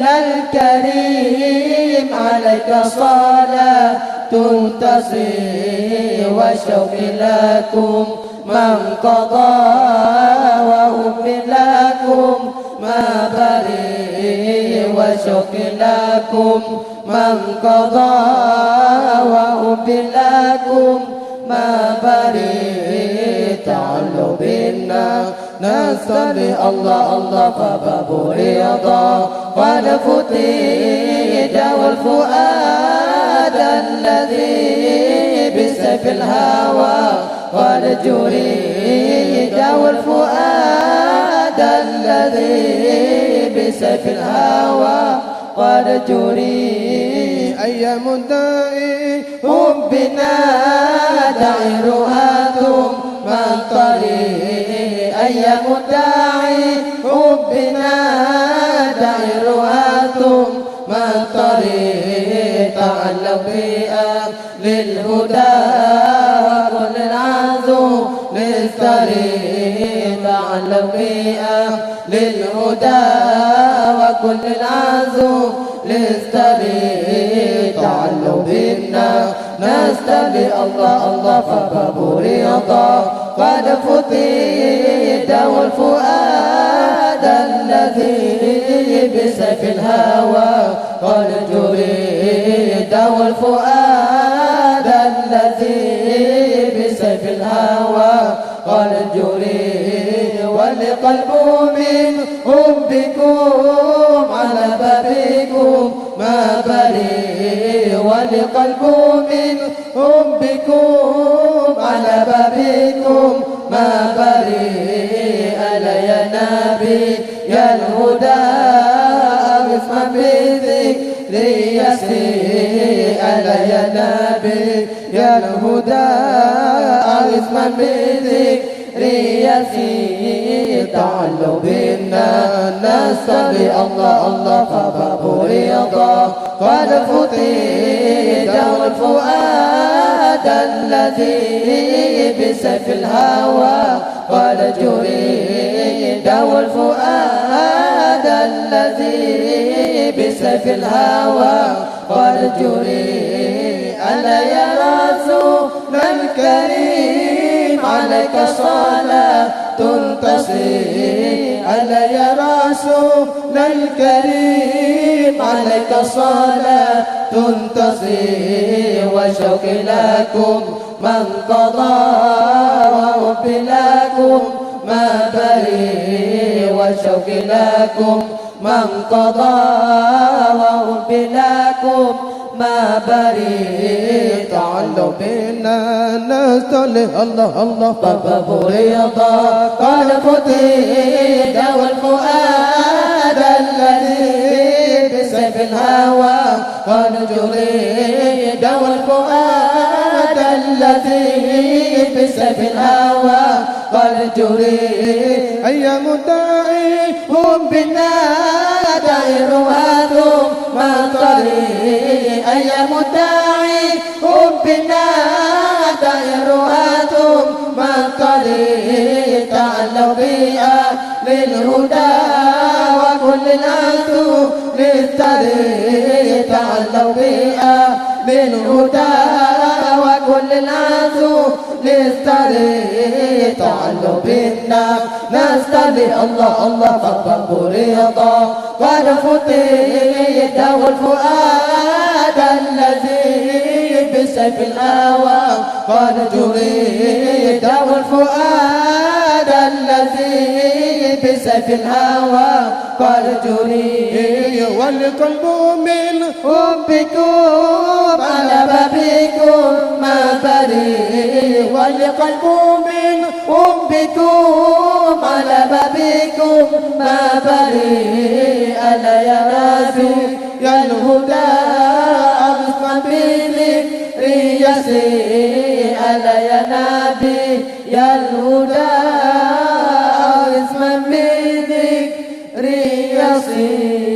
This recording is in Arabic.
الكريم عليك صلاة تصي وشوق لكم من قضى وهم لكم ما بري وشوق لكم من قضى وهم لكم ما بري تعالوا بنا نصلي الله الله فباب رضا قد فتيد والفؤاد الذي بسيف الهوى قد جريد والفؤاد الذي بسيف الهوى قد جريد أيام الداء حبنا دائرها ثم الطريق أيام الداعي حبنا دائرها ثم الطريق تعلق بأهل الهدى كل العزو للطريق تعلق بأهل الهدى وكل العزو للطريق تعلق بنا نستبي الله الله فباب رضا قد فتيد والفؤاد الذي بسيف الهوى قد جريد والفؤاد الذي بسيف الهوى قد جريد ولقلبه من حبكم على بابكم ما بري ولقلبه من حبكم على بابكم ما بري ألا يا نبي يا الهدى أغثنا بذكري يسري ألا يا نبي يا الهدى أغثنا بذكري يسري تعالوا بنا نستبي الله الله فباب رضا قد فتيد والفؤاد الذي بسيف الهوى قد جريد والفؤاد الذي بسيف الهوى قد جريد ألا يا رسول الكريم عليك صلاة تصي ألا يا رسول الكريم عليك صلاة تصي وشوق لكم من قضى وحب لكم ما بري وشوق لكم من قضى وحب لكم ما بري تعالوا بنا نصلي الله الله فباب رضا قد فتيد والفؤاد الذي بسيف الهوى قد جريد والفؤاد الذي بسيف الهوى قد جريد أيام الداعي هم بنا دائرها ثم الطريق أيام الداعي هم بنا دائرها ثم الطريق تعالوا بأهل الهدى وكل العزو للطريق تعالوا بأهل الهدى وكل العزو للطريق تعالوا بنا نستبي الله الله فباب رضا قد فتيد والفؤاد الذي بسيف الهوى قد جريد والفؤاد الذي بسيف الهوى قد جريد والقلب من حبكم على بابكم ما بري والقلب من حبكم على بابكم ما بري ألا يا نبي يا الهدى أغثنا بذكري يسري ألا يا نبي يا الهدى أغثنا بذكري يسري